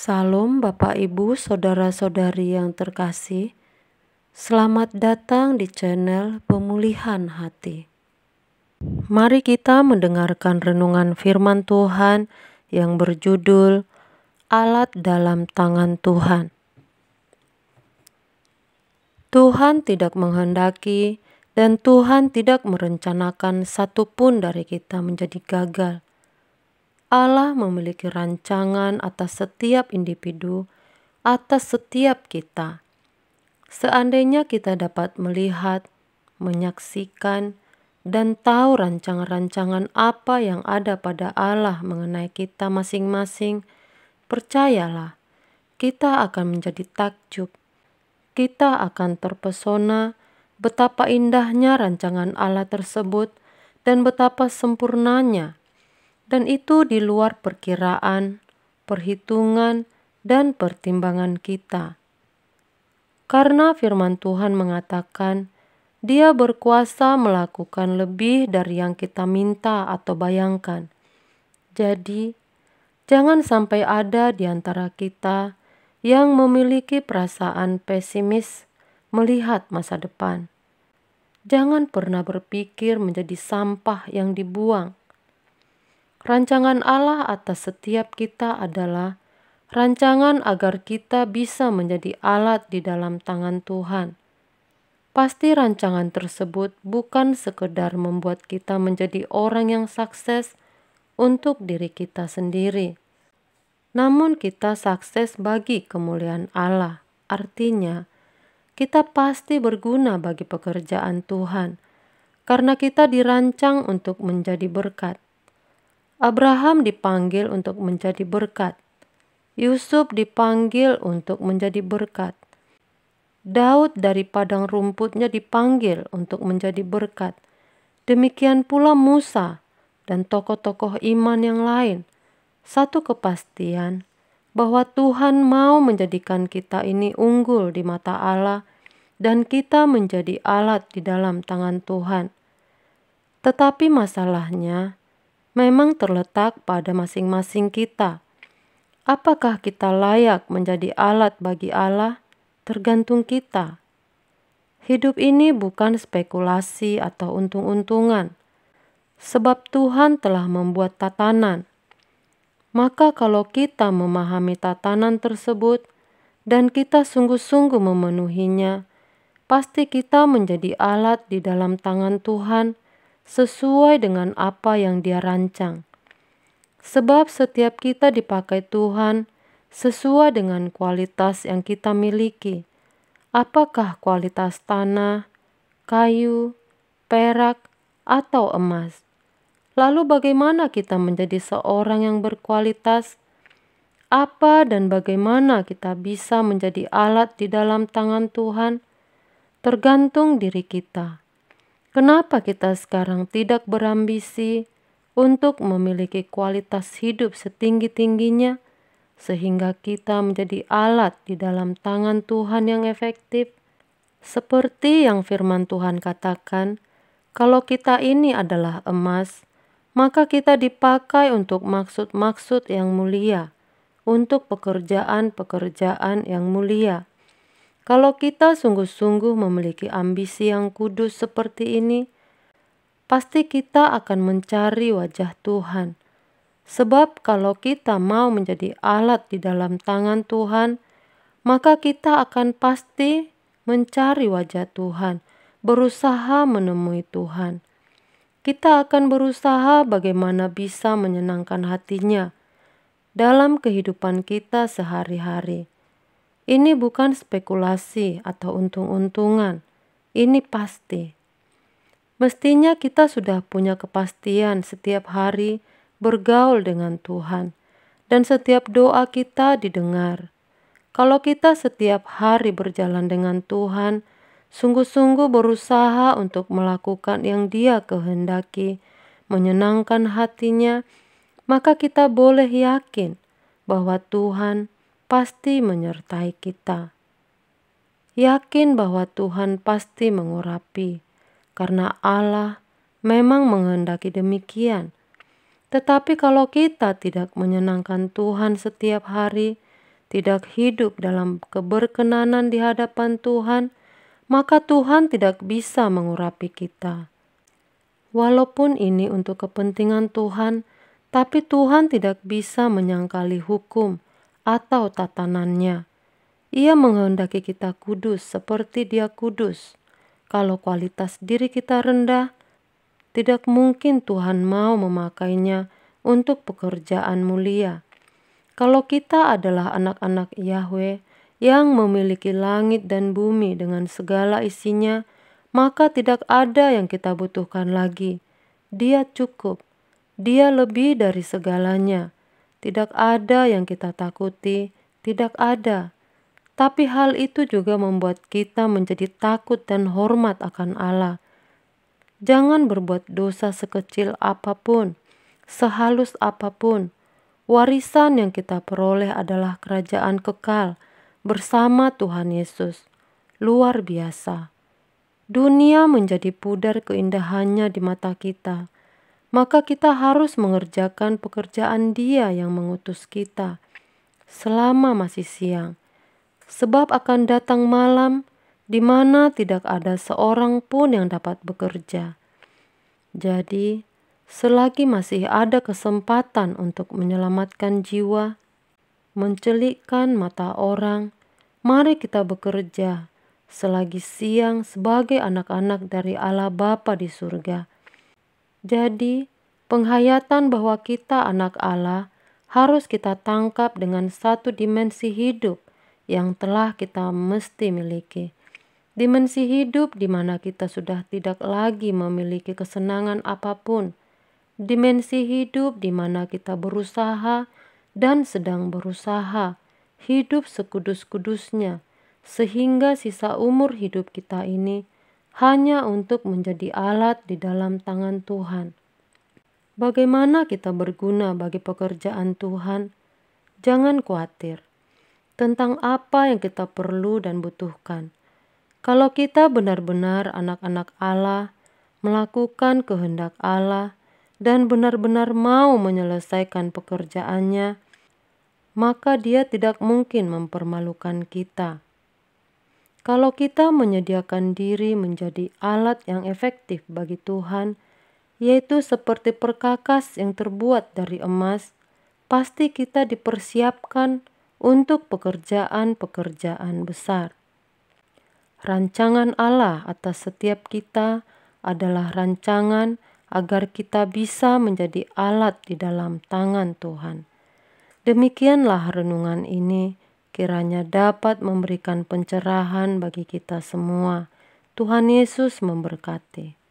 Salam Bapak Ibu Saudara-saudari yang terkasih. Selamat datang di channel Pemulihan Hati. Mari kita mendengarkan renungan firman Tuhan yang berjudul Alat dalam Tangan Tuhan. Tuhan tidak menghendaki dan Tuhan tidak merencanakan satupun dari kita menjadi gagal. Allah memiliki rancangan atas setiap individu, atas setiap kita. Seandainya kita dapat melihat, menyaksikan, dan tahu rancangan-rancangan apa yang ada pada Allah mengenai kita masing-masing, percayalah, kita akan menjadi takjub. Kita akan terpesona betapa indahnya rancangan Allah tersebut dan betapa sempurnanya. Dan itu di luar perkiraan, perhitungan, dan pertimbangan kita. Karena firman Tuhan mengatakan, Dia berkuasa melakukan lebih dari yang kita minta atau bayangkan. Jadi, jangan sampai ada di antara kita yang memiliki perasaan pesimis melihat masa depan. Jangan pernah berpikir menjadi sampah yang dibuang. Rancangan Allah atas setiap kita adalah rancangan agar kita bisa menjadi alat di dalam tangan Tuhan. Pasti rancangan tersebut bukan sekedar membuat kita menjadi orang yang sukses untuk diri kita sendiri. Namun kita sukses bagi kemuliaan Allah. Artinya, kita pasti berguna bagi pekerjaan Tuhan karena kita dirancang untuk menjadi berkat. Abraham dipanggil untuk menjadi berkat. Yusuf dipanggil untuk menjadi berkat. Daud dari padang rumputnya dipanggil untuk menjadi berkat. Demikian pula Musa dan tokoh-tokoh iman yang lain. Satu kepastian bahwa Tuhan mau menjadikan kita ini unggul di mata Allah dan kita menjadi alat di dalam tangan Tuhan. Tetapi masalahnya memang terletak pada masing-masing kita. Apakah kita layak menjadi alat bagi Allah? Tergantung kita. Hidup ini bukan spekulasi atau untung-untungan, sebab Tuhan telah membuat tatanan. Maka kalau kita memahami tatanan tersebut dan kita sungguh-sungguh memenuhinya, pasti kita menjadi alat di dalam tangan Tuhan sesuai dengan apa yang Dia rancang. Sebab setiap kita dipakai Tuhan sesuai dengan kualitas yang kita miliki. Apakah kualitas tanah, kayu, perak, atau emas? Lalu bagaimana kita menjadi seorang yang berkualitas? Apa dan bagaimana kita bisa menjadi alat di dalam tangan Tuhan? Tergantung diri kita. Kenapa kita sekarang tidak berambisi untuk memiliki kualitas hidup setinggi-tingginya sehingga kita menjadi alat di dalam tangan Tuhan yang efektif? Seperti yang firman Tuhan katakan, kalau kita ini adalah emas, maka kita dipakai untuk maksud-maksud yang mulia, untuk pekerjaan-pekerjaan yang mulia. Kalau kita sungguh-sungguh memiliki ambisi yang kudus seperti ini, pasti kita akan mencari wajah Tuhan. Sebab kalau kita mau menjadi alat di dalam tangan Tuhan, maka kita akan pasti mencari wajah Tuhan, berusaha menemui Tuhan. Kita akan berusaha bagaimana bisa menyenangkan hatinya dalam kehidupan kita sehari-hari. Ini bukan spekulasi atau untung-untungan, ini pasti. Mestinya kita sudah punya kepastian setiap hari bergaul dengan Tuhan, dan setiap doa kita didengar. Kalau kita setiap hari berjalan dengan Tuhan, sungguh-sungguh berusaha untuk melakukan yang Dia kehendaki, menyenangkan hatinya, maka kita boleh yakin bahwa Tuhan pasti menyertai kita. Yakin bahwa Tuhan pasti mengurapi, karena Allah memang menghendaki demikian. Tetapi kalau kita tidak menyenangkan Tuhan setiap hari, tidak hidup dalam keberkenanan di hadapan Tuhan, maka Tuhan tidak bisa mengurapi kita. Walaupun ini untuk kepentingan Tuhan, tapi Tuhan tidak bisa menyangkali hukum atau tatanannya. Ia menghendaki kita kudus seperti Dia kudus. Kalau kualitas diri kita rendah, tidak mungkin Tuhan mau memakainya untuk pekerjaan mulia. Kalau kita adalah anak-anak Yahweh yang memiliki langit dan bumi dengan segala isinya, maka tidak ada yang kita butuhkan lagi. Dia cukup. Dia lebih dari segalanya. Tidak ada yang kita takuti, tidak ada. Tapi hal itu juga membuat kita menjadi takut dan hormat akan Allah. Jangan berbuat dosa sekecil apapun, sehalus apapun. Warisan yang kita peroleh adalah kerajaan kekal bersama Tuhan Yesus. Luar biasa. Dunia menjadi pudar keindahannya di mata kita. Maka kita harus mengerjakan pekerjaan Dia yang mengutus kita selama masih siang. Sebab akan datang malam di mana tidak ada seorang pun yang dapat bekerja. Jadi, selagi masih ada kesempatan untuk menyelamatkan jiwa, mencelikkan mata orang, mari kita bekerja selagi siang sebagai anak-anak dari Allah Bapa di surga. Jadi, penghayatan bahwa kita anak Allah harus kita tangkap dengan satu dimensi hidup yang telah kita mesti miliki. Dimensi hidup di mana kita sudah tidak lagi memiliki kesenangan apapun. Dimensi hidup di mana kita berusaha dan sedang berusaha hidup sekudus-kudusnya, sehingga sisa umur hidup kita ini hanya untuk menjadi alat di dalam tangan Tuhan. Bagaimana kita berguna bagi pekerjaan Tuhan? Jangan khawatir tentang apa yang kita perlu dan butuhkan. Kalau kita benar-benar anak-anak Allah, melakukan kehendak Allah, dan benar-benar mau menyelesaikan pekerjaannya, maka Dia tidak mungkin mempermalukan kita. Kalau kita menyediakan diri menjadi alat yang efektif bagi Tuhan, yaitu seperti perkakas yang terbuat dari emas, pasti kita dipersiapkan untuk pekerjaan-pekerjaan besar. Rancangan Allah atas setiap kita adalah rancangan agar kita bisa menjadi alat di dalam tangan Tuhan. Demikianlah renungan ini, kiranya dapat memberikan pencerahan bagi kita semua. Tuhan Yesus memberkati.